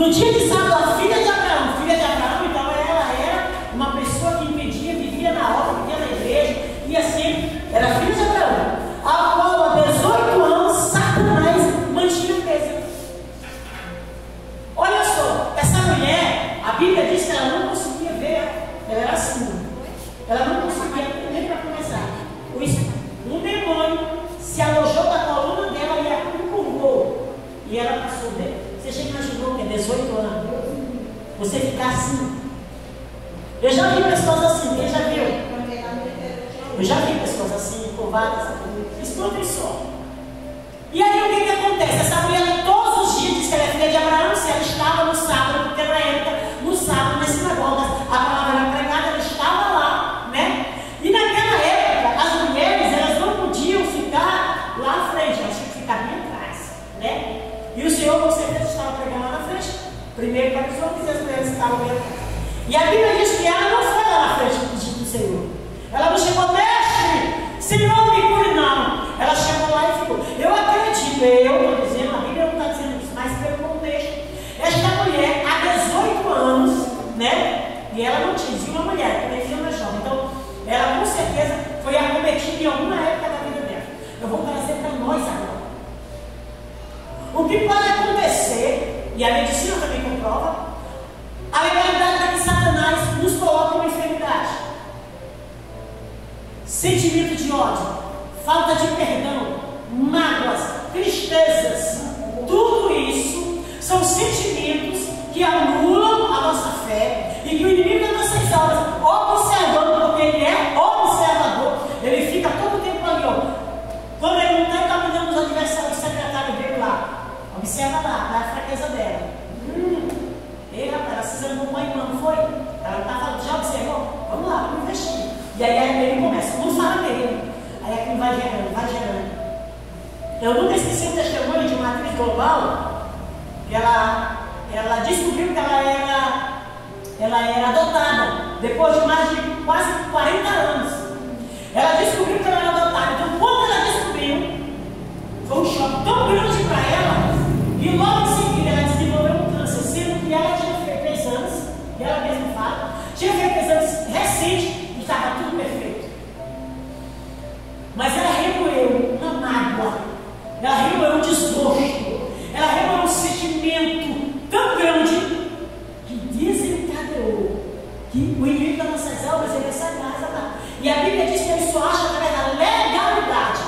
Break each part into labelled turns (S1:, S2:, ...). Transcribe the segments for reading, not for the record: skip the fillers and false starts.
S1: No dia de sábado, a filha de Abraão, então ela era uma pessoa que impedia, vivia na obra, vivia na igreja, ia sempre, era filha de Abraão, a qual há 18 anos Satanás mantinha presa. Olha só, essa mulher, a Bíblia diz que ela não conseguia ver, ela era assim, ela não conseguia, nem para começar. Um demônio se alojou na coluna dela e a encurvou. E ela passou dele. Você já imaginou que é 18 anos? Você ficar assim? Eu já vi pessoas assim, quem já viu? Eu já vi pessoas assim, curvadas. Escutem só. E aí o que acontece? Essa mulher todos os dias diz que ela é filha de Abraão, se ela estava no sábado, porque na época, no sábado, nas sinagogas, a palavra era pregada, ela estava lá, né? E naquela época, as mulheres, elas não podiam ficar lá à frente, elas tinham que ficar bem atrás, né? E o Senhor, com certeza, estava pregando lá na frente. Primeiro para os homens e as mulheres estavam bem atrás. E a Bíblia diz que ela não foi lá na frente pedir do Senhor. Ela não chegou, mestre, Senhor, me cure, não. Ela chegou lá e ficou. Eu acredito, eu estou dizendo, a Bíblia não está dizendo isso, mas pelo contexto. Esta mulher, há 18 anos, né? E ela não tinha, uma mulher, também tinha uma jovem. Então, ela com certeza foi acometida em alguma época da vida dela. Eu vou trazer para nós agora. O que pode acontecer, e a medicina também comprova, a legalidade é que Satanás nos coloca uma enfermidade. Sentimento de ódio, falta de perdão, mágoas, tristezas, tudo isso são sentimentos que anulam a nossa fé e que o inimigo das nossas almas, observando, porque ele é observador, ele fica todo o tempo ali, ó. Quando ele não está caminhando os adversários, o secretário dele lá, observa lá, a fraqueza dela. Ei, rapaz, ela se zantou com a irmã, não foi? Ela está falando, já observou? Vamos lá, vamos investir. E aí ele começa, não fala dele. Aí aquilo vai gerando, vai gerando. Eu nunca esqueci o testemunho de uma atriz global, que ela descobriu que ela era adotada, depois de mais de quase 40 anos. Ela descobriu que ela era adotada. Então, quando ela descobriu, foi um choque tão grande para ela, e logo em seguida ela desenvolveu um câncer, sendo que ela tinha feito exames, e ela mesma fala, tinha feito exames recentes e estava tudo perfeito. Mas ela remoeu uma mágoa, ela remoeu um desgosto, ela remoeu um sentimento tão grande que desencadeou que o inimigo das nossas almas ele é sagaz, amado. E a Bíblia diz que ele só acha através da legalidade.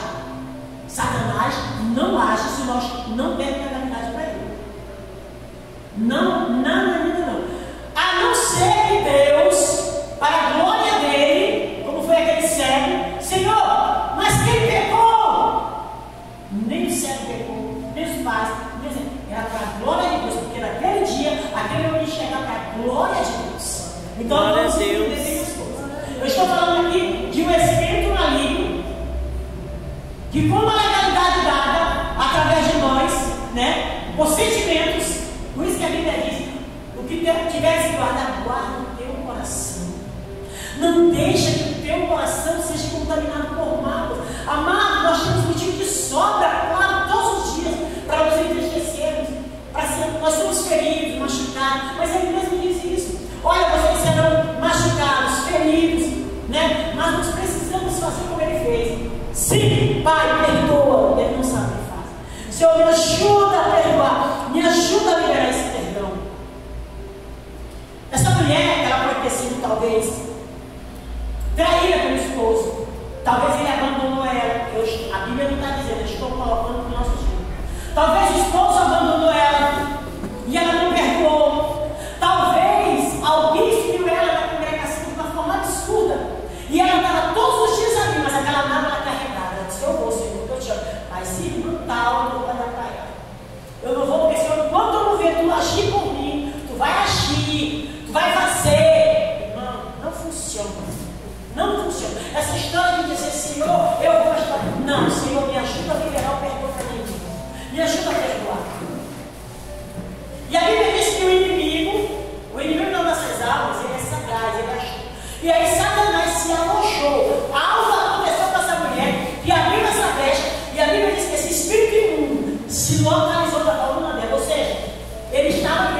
S1: Satanás não age se nós não temos legalidade para ele. Não, não. A não ser que Deus, para a glória dele, como foi aquele cego, Senhor, mas quem pecou? Nem o cego pecou, nem os pais, era para a glória de Deus, porque naquele dia, aquele homem enxerga para a glória de Deus. Então, glória a Deus. Eu estou falando aqui de um espírito maligno que, com uma legalidade dada através de nós, né, por sentimentos, por isso que a Bíblia diz: o que tiveres guardado, guarda o teu coração. Não deixa que o teu coração seja contaminado por mágoas. Amado, nós temos motivo de sobra, claro, todos os dias, para nos entristecermos. Nós somos feridos, machucados, mas ele mesmo diz isso. Olha, vocês serão machucados, feridos, né? Mas nós precisamos fazer como ele fez. Sim, Pai, perdoa. Ele não sabe o que faz. Senhor, me ajuda a perdoar, me ajuda a liberar esse perdão. Essa mulher, ela pode ter sido talvez traída pelo esposo. Talvez ele abandonou ela. A Bíblia não está dizendo, eu estou colocando no nosso dia. Talvez o esposo abandonou ela e ela não perdoou. Talvez alguém feriu ela na congregação de uma forma absurda. E ela estava todos os dias ali, mas aquela mágoa era carregada. Ela disse: eu vou, Senhor, eu te amo. Mas se irmã tal, eu não vou dar para ela. Eu não vou, porque, Senhor, enquanto eu não ver tu agir por mim, tu vai agir, tu vai fazer. Irmão, não funciona. Não funciona. Essa história de dizer: Senhor, eu vou ajudar. Não, Senhor, me ajuda a liberar o perdão para mim. Me ajuda a perdoar. E a Bíblia diz que o inimigo das nossas almas, ele é sagaz, ele é astuto. E aí Satanás se alojou. Algo aconteceu com essa mulher que abriu essa brecha. E a Bíblia diz que esse espírito imundo se localizou da coluna dela. Ou seja, ele estava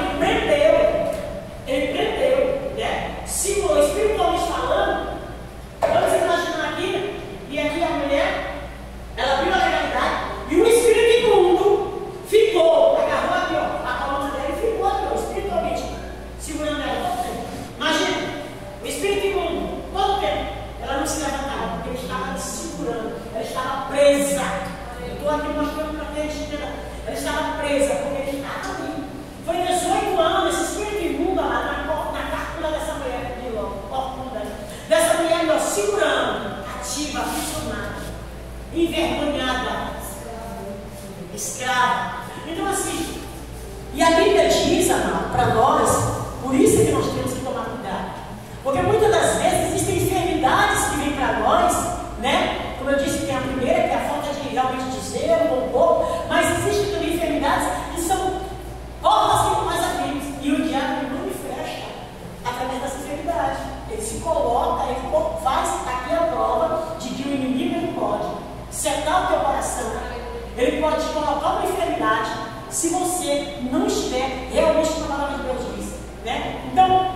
S1: coração. Ele pode te colocar uma enfermidade se você não estiver realmente com a palavra de Deus diz, né? Então,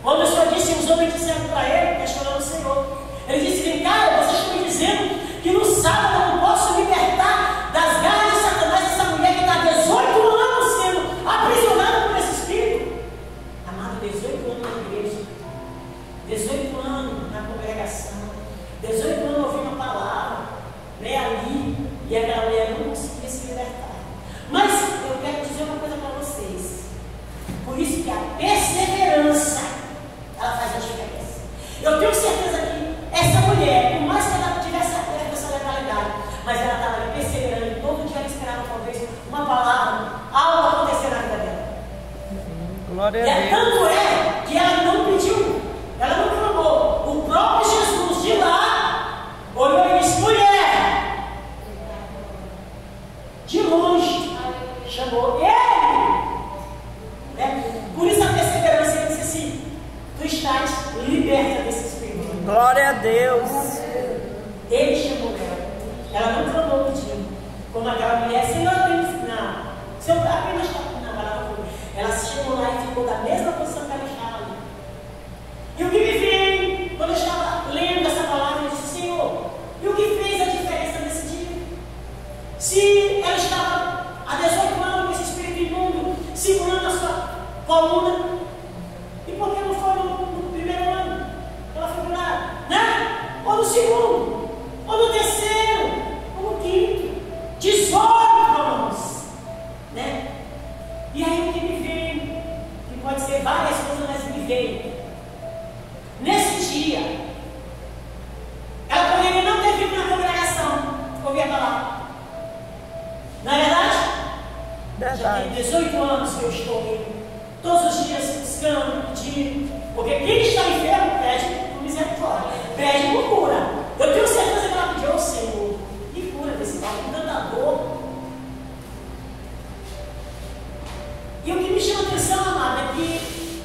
S1: quando o Senhor disse, os homens disseram para ele, questionando o Senhor, ele disse, cara, vocês estão me dizendo que no sábado eu não posso libertar das garras de Satanás essa mulher que está há 18 anos sendo aprisionada por esse espírito. Amado, 18 anos na igreja, 18 anos na congregação, 18 anos ouvindo a palavra, né, ali, e aquela mulher não conseguia se libertar. Mas eu quero dizer uma coisa para vocês. Por isso que a perseverança, ela faz a diferença. Eu tenho certeza que essa mulher, por mais que ela tivesse aberto essa legalidade, mas ela estava ali perseverando, e todo dia ela esperava talvez uma palavra, algo acontecer na vida dela.
S2: Glória a
S1: E
S2: Deus.
S1: tanto é que ela não pediu, ela não clamou. O próprio Jesus de lá olhou e disse, mulher, de longe, chamou ele. Né? Por isso a perseverança, ele disse assim, tu estás liberta desse espírito.
S2: Glória a Deus.
S1: Ele chamou ela. Ela não clamou pedindo. Como aquela mulher, Senhor, não. Senhor, apenas está. Não, ela não foi. Ela chegou lá e ficou da mesma posição que ela estava ali. E o que me veio, quando eu estava lendo essa palavra, eu disse, Senhor, e o que fez a diferença nesse dia? Se ela estava há 18 anos com esse espírito imundo, segurando a sua coluna, e por que não foi no primeiro ano? Ela foi curada, né? Ou no segundo, ou no terceiro, ou no quinto, 18 anos, né? E aí o que me veio, que pode ser várias coisas, mas me veio, nesse dia, ela poderia não ter vindo na congregação, ouvir a palavra, não é verdade? Já tem 18 anos que eu estou indo, todos os dias buscando, pedindo, porque quem está enfermo pede por misericórdia, pede por cura. Eu tenho certeza que ela pediu ao Senhor, e cura desse mal, com tanta dor. E o que me chama a atenção, amada, é que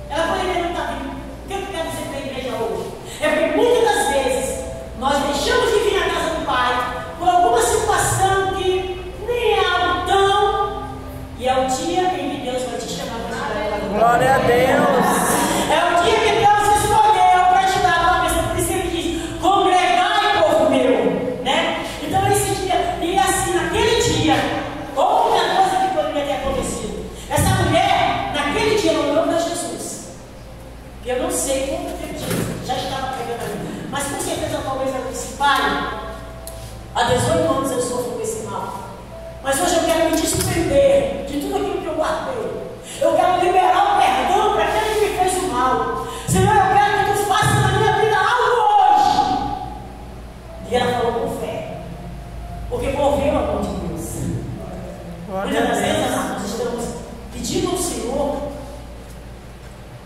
S1: ela poderia não estar vindo. O que eu quero dizer para a igreja hoje? É porque muitas das vezes nós deixamos de vir à casa do Pai por alguma situação que nem é algo tão, e é o dia em que Deus vai te chamar para a
S2: Glória a Deus.
S1: É o dia que Deus escolheu para te dar uma bênção. Por isso ele diz, congregai, povo meu, né? Então esse dia, e assim, naquele dia, outra coisa que poderia ter acontecido. Essa mulher, naquele dia, não olhou para Jesus. Eu não sei quanto tempo já estava pregando ali, mas com certeza talvez ela disse, Pai, há 18 anos eu sofro com esse mal, mas hoje eu quero me desprender de tudo aquilo que eu guardei. Eu quero liberar o perdão para aquele que me fez o mal. Senhor, eu quero que tu faças na minha vida algo hoje. E ela falou com fé, porque moveu a mão de Deus. Muitas das vezes nós estamos pedindo ao Senhor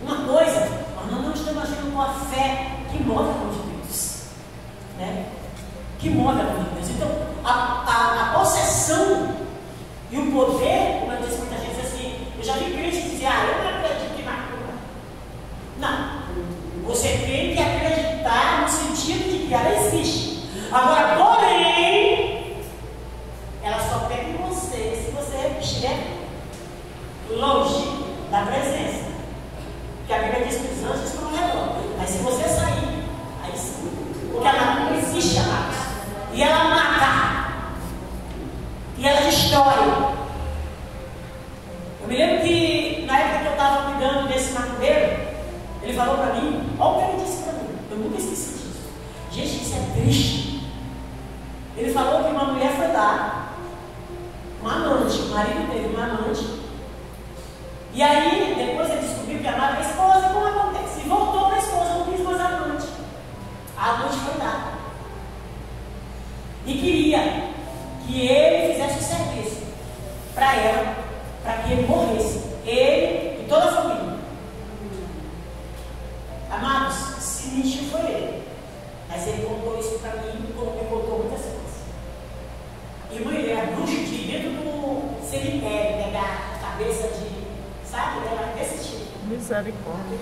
S1: uma coisa, mas nós não estamos agindo com a fé que move a mão de Deus, né? Que move a mão de Deus. Então, a possessão e o poder, como eu disse muita gente assim, eu já vi crentes dizer, eu não acredito em macumba. Não. Você tem que acreditar no sentido de que ela existe. Agora, porém, ela só pega em você se você estiver longe da presença. Porque a Bíblia diz que os anjos estão ao redor. Mas se você sair, aí sim. Porque a macumba existe, amados. E ela mata. E ela destrói. Eu me lembro que na época que eu estava cuidando desse macumbeiro, ele falou para mim, olha o que ele disse para mim, eu nunca esqueci disso. Gente, isso é triste. Ele falou que uma mulher foi lá, uma amante, o marido teve uma amante, e aí depois ele descobriu que amava a esposa, e como acontece? E voltou para a esposa, não quis mais a amante. A amante foi lá. E queria que ele fizesse o serviço para ela, para que ele morresse, ele e toda a família. Amados, se mentiu foi ele, mas ele contou isso para mim, como me contou muitas coisas. E mulher, bruxa de dentro do cemitério, pegar a cabeça de, sabe, desse tipo.
S2: Misericórdia.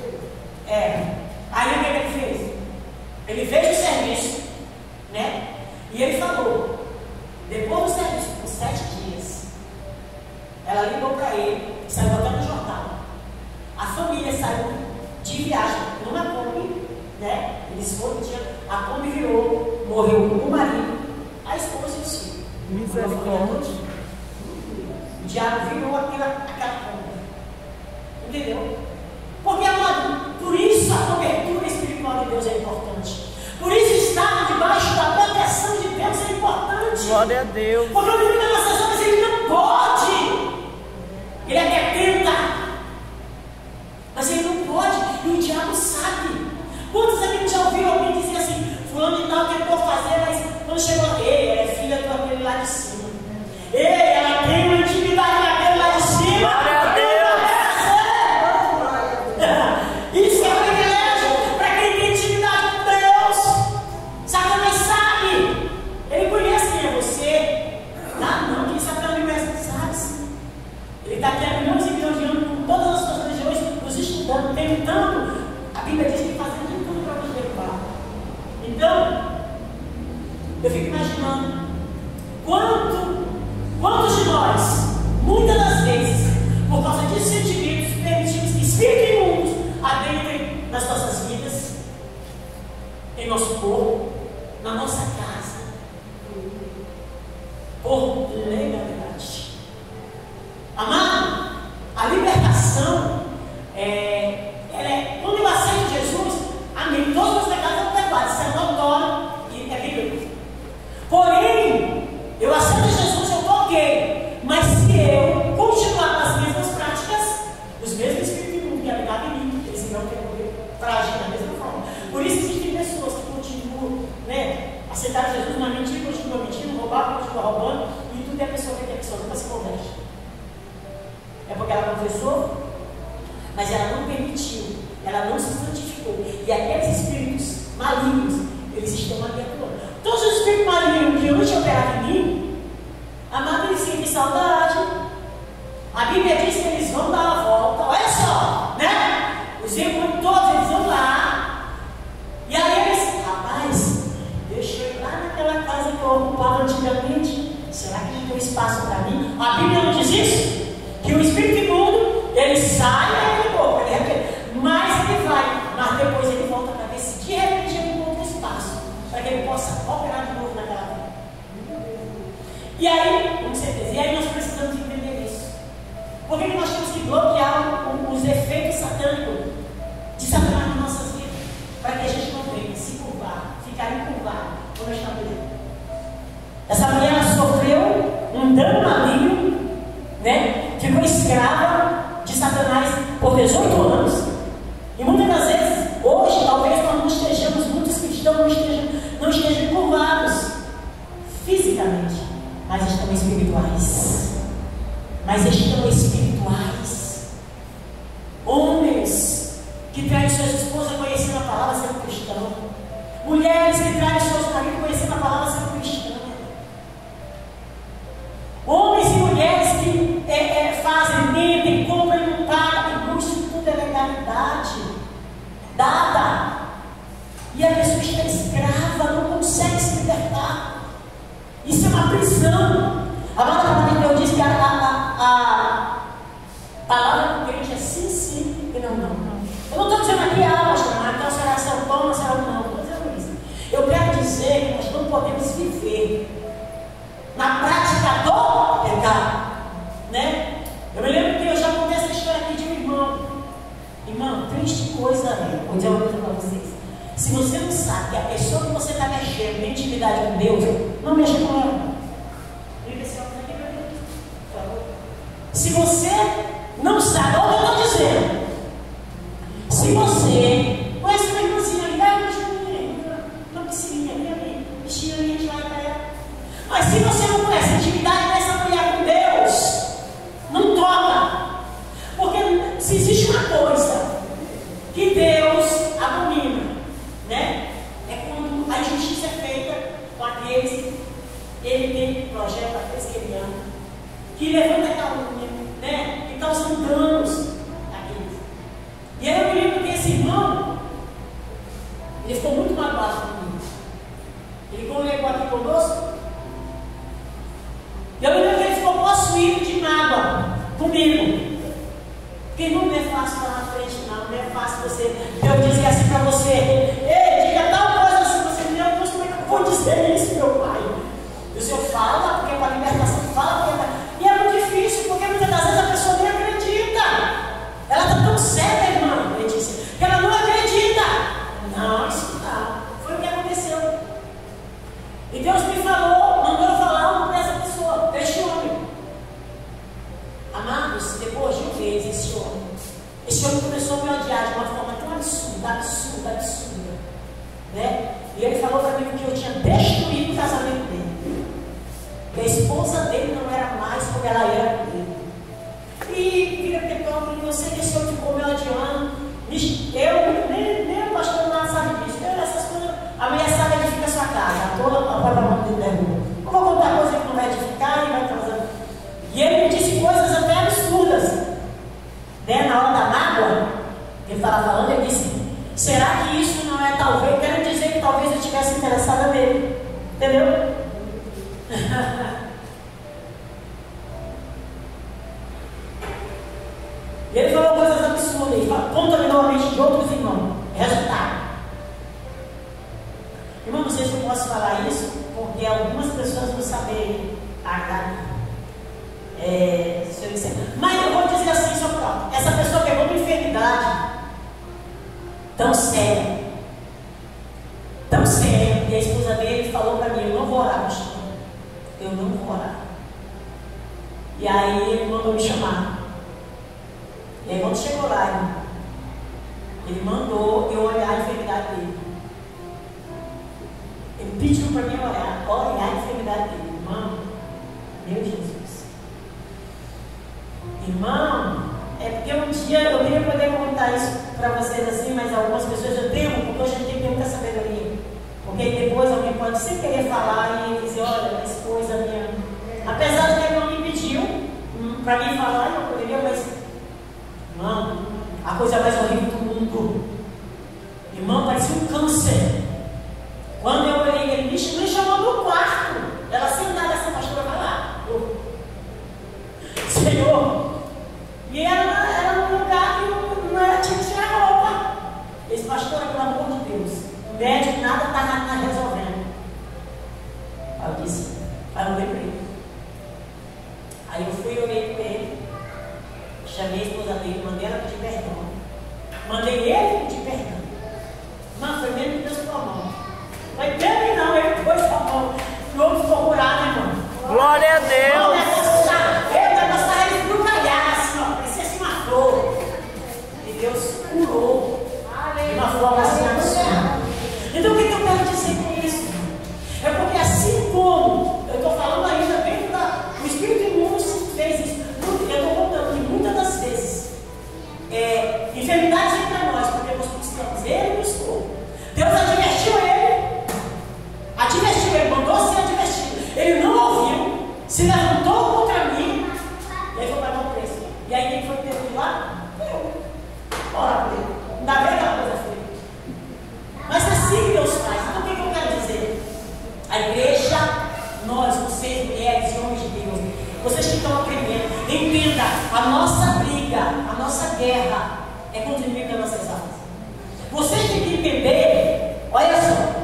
S1: Aí o que ele fez? Ele fez o serviço, né? E ele falou, depois do serviço, por 7 dias, ela ligou para ele, saiu até no jornal. A família saiu de viagem numa Kombi, né? Eles foram, a Kombi virou, morreu o marido, a esposa e os filhos.
S2: Misericórdia.
S1: O diabo virou aquela Kombi. Entendeu? Porque, amado, por isso a cobertura espiritual de Deus é importante. Por isso estar debaixo da proteção de Deus é importante.
S2: Glória a Deus.
S1: Porque o inimigo das nossas horas, ele não pode. Ele até tenta, mas ele não pode. E o diabo sabe. Quantos aqui já ouviram alguém dizer assim, fulano de tal tentou fazer, mas quando chegou, ei, ela é filha daquele lá de cima. Ei, ela tem uma intimidade daquele lá de cima.
S2: Glória a Deus.
S1: Isso é um privilégio para quem tem intimidade com Deus. Satanás sabe. Ele conhece quem é você. Não, quem Satanás conhece, sabe sim. Ele está aqui há milhões e milhões de anos com todas as suas religiões, nos estudando, tentando. A Bíblia diz que fazendo de tudo para nos derrubar. Então, eu fico imaginando quantos de nós, muitas das vezes, por causa de sentimentos, permitimos que espíritos imundos adentrem nas nossas vidas, em nosso corpo, na nossa casa, por legalidade. Amado, a libertação quando eu aceito Jesus, amém, todos os meus pecados são perdoados, isso é notório e é bíblico. Porém, eu aceito Jesus, eu estou ok, mas se eu continuar com as mesmas práticas, os mesmos espíritos imundos que habitavam em mim, eles não têm poder para agir da mesma forma. Por isso existem pessoas que continuam, aceitaram Jesus na mentira, continuam mentindo, roubaram, continuam roubando, e tudo é a pessoa que a pessoa nunca se converte. É porque ela confessou, mas ela não permitiu, ela não se santificou. E aqueles espíritos malignos, eles estão ali atuando. Todos os espíritos malignos que antes operavam em mim, amado, eles sentem saudade. A Bíblia diz que eles vão dar a volta. Olha só, né? Os demônios todos, eles vão lá. E aí eles, rapaz, deixa eu ir lá naquela casa que eu ocupava antigamente. Será que não tem espaço para mim? A Bíblia não diz isso? Que o espírito imundo, ele sai e ele volta, mas ele vai, mas depois ele volta para ver se de repente ele encontra espaço para que ele possa operar de novo naquela vida. E aí, com certeza, e aí nós precisamos entender isso. Por que nós temos que bloquear os efeitos satânicos de Satanás nas nossas vidas? Para que a gente não venha se curvar, ficar encurvado quando a gente está vivendo. Essa mulher sofreu um dano maligno, ficou escrava de Satanás por 18 anos. E muitas das vezes, hoje, talvez nós não estejamos, muitos cristãos não estejam curvados fisicamente, mas estão espirituais. Homens que traem suas esposas conhecendo a palavra sendo cristão. Mulheres que traem seus maridos conhecendo a palavra sendo cristão. Homens e mulheres que fazem, mentem, compram e não pagam, isso tudo é legalidade dada. E a pessoa está escrava, não consegue se libertar. Isso é uma prisão. A palavra de Deus diz que a palavra do crente é sim, sim e não, não. Eu não estou dizendo aqui, então será seu toma, será não. Não estou dizendo isso. Eu quero dizer que nós não podemos viver na prática do pecado, Eu me lembro que eu já contei essa história aqui de um irmão. Irmão, triste coisa, vou dizer uma coisa para vocês. Se você não sabe que a pessoa que você está mexendo tem intimidade com Deus, não mexa com ela. Se você não sabe, olha o que eu estou dizendo. Se você conhece uma irmãzinha ali, uma piscininha, bichinha ali, a gente vai para ela. Mas se você não conhece a intimidade dessa mulher com Deus, não toca. Porque se existe uma coisa que Deus abomina, é quando a injustiça é feita com aqueles que ele tem projeto, aqueles que ele ama, que levanta calúnia, que causam danos àqueles. E aí eu me lembro que esse irmão, ele ficou muito magoado comigo. Ele pregou aqui conosco. Eu me lembro que ele ficou possuído de mágoa comigo. Porque não é fácil estar na frente, não é fácil você. Eu dizia assim para você: ei, diga tal coisa assim. Você, meu Deus, como é que eu vou dizer isso, meu pai? E o Senhor fala, porque para a libertação fala, porque... E é muito difícil, porque muitas das vezes a pessoa nem acredita. Ela está tão cega, irmã Letícia, que ela não acredita. Não, isso não. Foi o que aconteceu. E Deus me falou, mandou eu falar algo para essa pessoa, para este homem. Amados, depois de um mês, esse homem começou a me odiar de uma forma tão absurda, né? E ele falou para mim que eu tinha destruído o casamento dele. Que a esposa dele não era mais como ela era com ele. E vira pecado, eu sei que esse homem ficou me odiando. Eu, nem o pastor não sabe disso. Essas coisas, a mulher sabe edificar sua casa. Toda a própria mão de derruba. Não vou contar coisa que não vai edificar e vai trazer. E ele me disse coisas até absurdas. Né? Na hora da mágoa, ele estava falando, ele disse: será que isso não é talvez? Quero dizer que talvez eu estivesse interessada nele. Entendeu? Ele falou coisas absurdas, ele contaminou a mente de outros irmãos. Resultado. Irmão, não sei se eu posso falar isso, porque algumas pessoas não sabem se eu disser. Mas eu vou dizer assim, só pronto. Essa pessoa pegou uma enfermidade tão séria, e a esposa dele falou para mim: eu não vou orar, pastor. Eu não vou orar. E aí ele mandou me chamar. E aí quando chegou lá, ele mandou eu olhar a enfermidade dele. Ele pediu para mim olhar a enfermidade dele. Irmão, meu Jesus. Irmão, é porque um dia eu queria poder contar isso para vocês assim, mas algumas pessoas eu temo, porque hoje a gente tem muita sabedoria. Porque depois alguém pode sem querer falar e dizer: olha, a esposa minha. Apesar de que ele não me pediu para mim falar, eu não poderia, mas irmão, a coisa mais horrível do mundo. Irmão, parecia um câncer. Quando eu olhei, ele me chamou no quarto. Ela sentada, essa pastora vai lá. Senhor. E era num lugar que não era tipo de tirar roupa. Esse pastor, pelo amor de Deus, o médico nada está resolvendo. Aí eu disse, aí eu lembrei. Aí eu fui e orei com ele. Chamei a esposa dele, mandei ela pedir perdão. Mandei ele pedir perdão. Mas foi mesmo que Deus ficou a mão. Foi dele não, ele pôs a mão. O homem ficou curado, irmão.
S2: Glória a Deus.
S1: O negócio estava esbrugalhado assim, ó. Parecia assim uma flor. E Deus curou. De uma forma assim absurda. Então o que eu quero dizer com isso? É porque assim como eu estou falando ainda dentro do Espírito Imundo fez isso. Eu estou contando que muitas das vezes enfermidades entre nós, porque nós precisamos, ele buscou. Deus advertiu ele, mandou ser advertido. Ele não ouviu, se levantou contra mim, e aí foi pagar o preço. E aí quem foi que teve lá? Eu. Ora por ele. Ainda bem aquela coisa feia. Mas é assim que Deus faz. Então o que eu quero dizer? A igreja, nós, vocês, mulheres e homens de Deus, vocês que estão aprendendo, entenda, a nossa briga, a nossa guerra é contra o inimigo das nossas almas. Vocês têm que entender, olha só,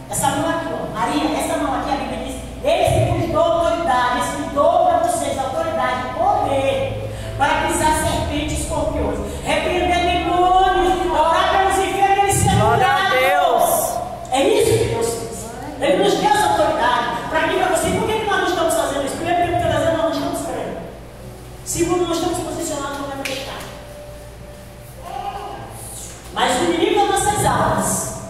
S1: essa mão aqui, ó, Maria, essa mão aqui, a Bíblia diz: eis que vos dou autoridade, eis que dou para vocês autoridade, poder, para pisar serpentes e escorpiões, repreender demônios, orar pelos enfermos e eles serão curados. É isso que Deus fez. Ele nos deu essa autoridade para mim e para você. Por que nós não estamos fazendo isso? Primeiro, porque muitas vezes nós não estamos crendo. Segundo, nós estamos posicionados para acreditar. Mas o inimigo das nossas almas,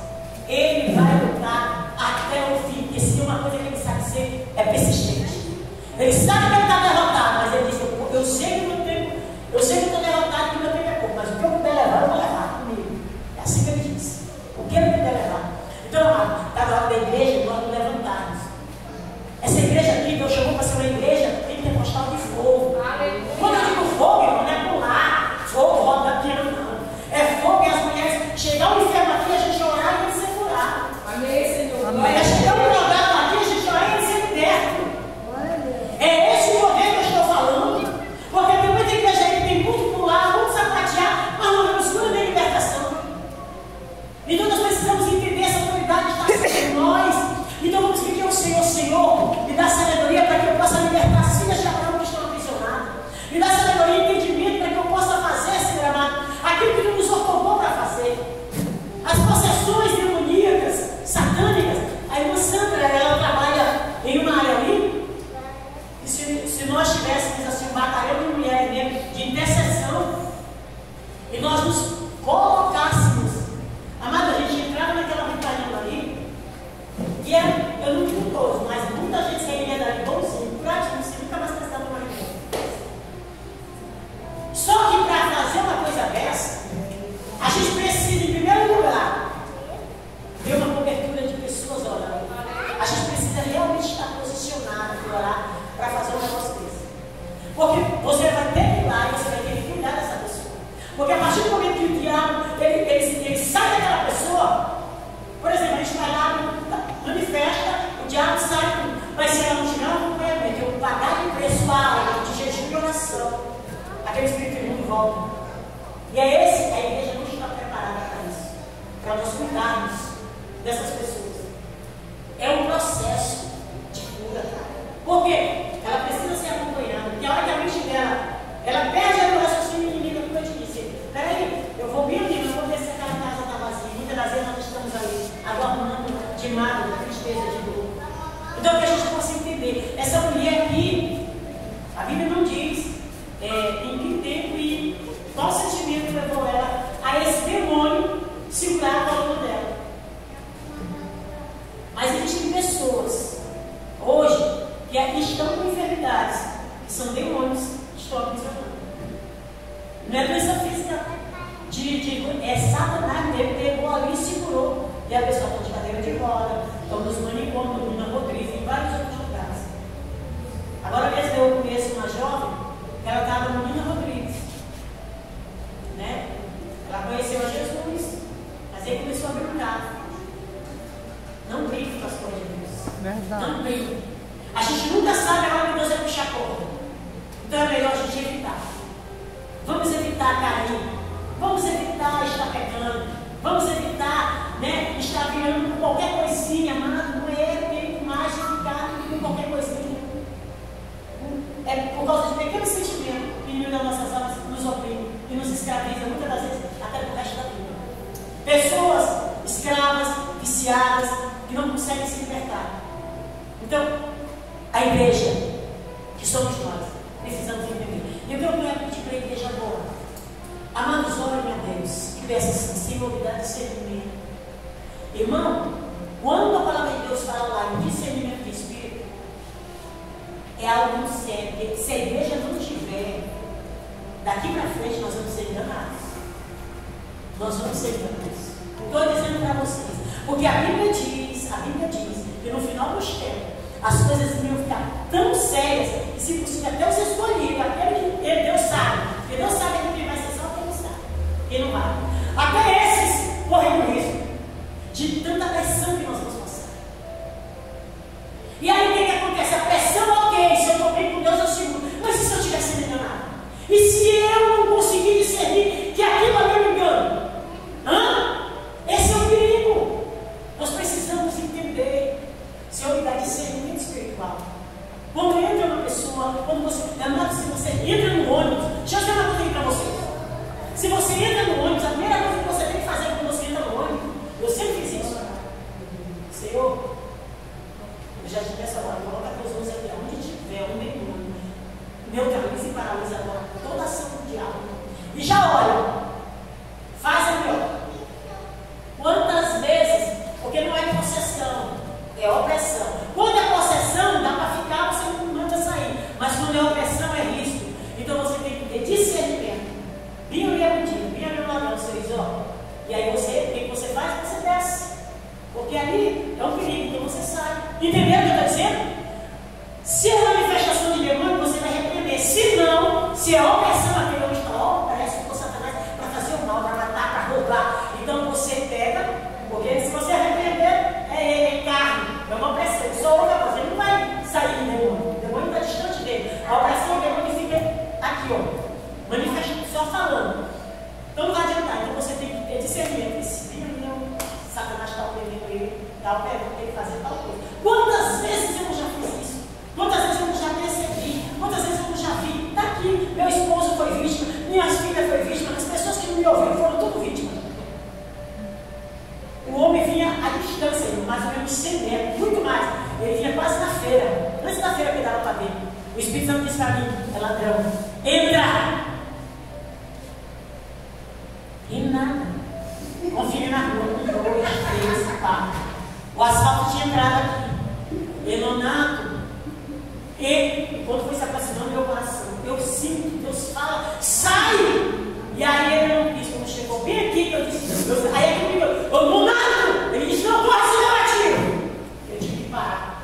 S1: ele vai lutar até o fim. Porque se tem uma coisa que ele sabe ser, é persistente. Ele sabe que ele está derrotado, mas ele diz: eu sei que não tenho, eu sei que estou derrotado, que meu tempo é pouco, mas o que eu puder levar, eu vou levar comigo. É assim que ele diz. O que ele puder levar. Então, está na hora da igreja, nós nos levantarmos. Essa igreja aqui, Deus chamou para ser uma igreja pentecostal de fogo. Quando eu digo fogo, irmão, não é pular, fogo, roda piano, não. É fogo e as mulheres chegar ao inferno aqui, a gente orar e ele ser curado. Amém, Senhor. Amém. quê? Ela precisa ser acompanhada. Porque a hora que a mente dela, ela perde o raciocínio inimigo, como eu te disse. Peraí, eu vou me unir, eu vou ver se aquela casa está vazia. Muitas das vezes nós estamos ali, aguardando de mágoa, de tristeza, de dor. Então, que a gente possa entender. Essa mulher aqui, a Bíblia não diz em que tempo e qual sentimento levou ela a esse demônio segurar a coluna dela. Mas existem pessoas hoje que estão com enfermidades, que são demônios que estão aprisionando. Não é doença física, é Satanás mesmo, pegou ali e segurou. E a pessoa está de cadeira de roda, estão nos manicômios, no Nina Rodrigues, em vários outros lugares. Agora mesmo eu conheço uma jovem, que ela estava no Nina Rodrigues. Né? Ela conheceu a Jesus, mas aí começou a brincar. Não brinque com as coisas de Deus.
S2: Verdade.
S1: Não brinque. A gente nunca sabe a hora que Deus vai puxar a corda. Então é melhor a gente evitar. Vamos evitar cair. Vamos evitar estar pecando. Vamos evitar, né, estar virando com qualquer coisinha, amado. Não é tempo mais de ficar com qualquer coisinha. É por causa de pequenos sentimentos que inundam das nossas almas, nos oprime e nos escraviza, muitas das vezes, até pro resto da vida. Pessoas escravas, viciadas, que não conseguem se libertar. Então, a igreja, que somos nós, precisamos entender. E eu quero pedir para a igreja agora. Amados, orem a Deus e peçam sensibilidade e discernimento. Irmão, quando a palavra de Deus fala lá em discernimento de espírito, é algo muito sério. Porque se a igreja não tiver, daqui para frente nós vamos ser enganados. Nós vamos ser enganados. Estou dizendo para vocês, porque a Bíblia diz que no final dos tempos as coisas iriam ficar tão sérias que, se possível, até os escolhidos, aquele que Deus sabe, porque Deus sabe quem vai ser salvo, quem não sabe, quem não vai. Até esses correm o risco de tanta pressão que nós vamos passar. E aí o que acontece? A pressão, ok, se eu estou bem com Deus, eu seguro. Mas e se eu estiver sendo enganado? E se eu não conseguir discernir que aquilo ali é um engano? Esse é o perigo. Nós precisamos entender. Senhor, dá discernimento espiritual. Quando entra uma pessoa, quando você, se você entra no ônibus, deixa eu dizer uma coisa aqui para vocês. Se você entra no ônibus, a primeira coisa que você tem que fazer quando você entra no ônibus, eu sempre fiz isso. Senhor, eu já te peço agora, coloca teus olhos aqui, onde tiver um demônio, neutraliza e paralisa agora toda a ação do diabo. E já olha, faz aqui, ó. Quantas vezes, porque não é possessão, é opressão. Quando é possessão, dá para ficar, você não manda sair. Mas quando é opressão, é risco. Então você tem que ter discernimento. Vinha o bandido, vinha meu ladrão, vocês, ó. E aí você, o que você faz? Você desce. Porque ali é um perigo, então você sai. Entenderam o que eu estou dizendo? Se é manifestação de demônio, você vai repreender. Se não, se é opressão, aquele homem está, ó, parece que você Satanás para fazer o mal, para matar, para roubar. Então você pega, porque se você repreender, é carne, é uma opressão. Só outra coisa, ele não vai sair do demônio. O demônio está distante dele. A opressão, o demônio fica aqui, ó, manifestando, só falando. Então não vai adiantar. Então você tem que ter discernimento. Esse menino, Satanás está oprimindo ele, está operando, tem que fazer tal coisa. Quantas vezes eu já fiz isso? Quantas vezes eu já percebi? Quantas vezes eu já vi? Está aqui, meu esposo foi vítima, minhas filhas foram vítimas, as pessoas que não me ouviram foram tudo vítimas. O homem vinha à distância, mais ou menos 100 metros, muito mais. Ele vinha quase na feira, antes da feira que dava para ver. O Espírito Santo disse para mim: é ladrão, entra! E nada. Confia na rua, 1, 2, 3, 4. O asfalto tinha entrado aqui. Enonato. E quando foi se aproximando do meu coração, eu sinto que Deus fala: sai! E aí ele não quis, quando chegou bem aqui, que eu disse: Deus, aí ele me deu, ô Nonato! Ele disse: não pode ser negativo. Eu tive que parar.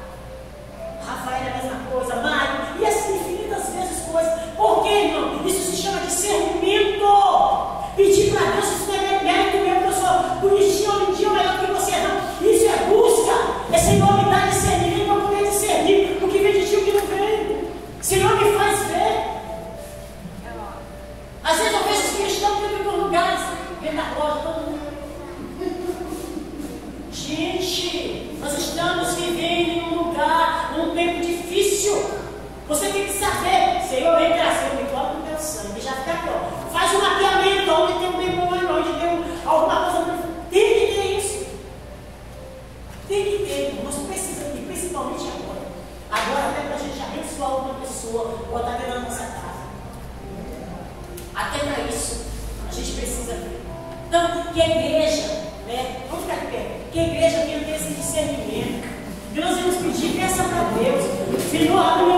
S1: Rafael é a mesma coisa, Mário, e assim infinitas vezes coisas. Por quê, irmão? Isso se chama discernimento. Pedir para Deus, isso não é mérito mesmo, que eu sou bonitinho, lindinho, melhor que você, não. Isso é busca. É Senhor me dá discernimento para poder discernir o que vem de ti e o que não vem. Senhor me faz ver. Às vezes eu vejo os cristãos que eu em lugares, vendo na loja, todo mundo. início. Você tem que saber, Senhor, entra assim, me coloca no teu sangue, já fica aqui, ó. Faz um mapeamento, onde tem um demônio, onde tem alguma coisa. Tem que ter isso. Tem que ter, irmãos, precisa ter, principalmente agora. Agora até para a gente abençoar uma pessoa, botar dentro da nossa casa. Até para isso, a gente precisa ter. Então, que a igreja, né? Vamos ficar de pé. Que a igreja tenha esse discernimento. Que nós vamos pedir, peça para Deus. Senhor, abre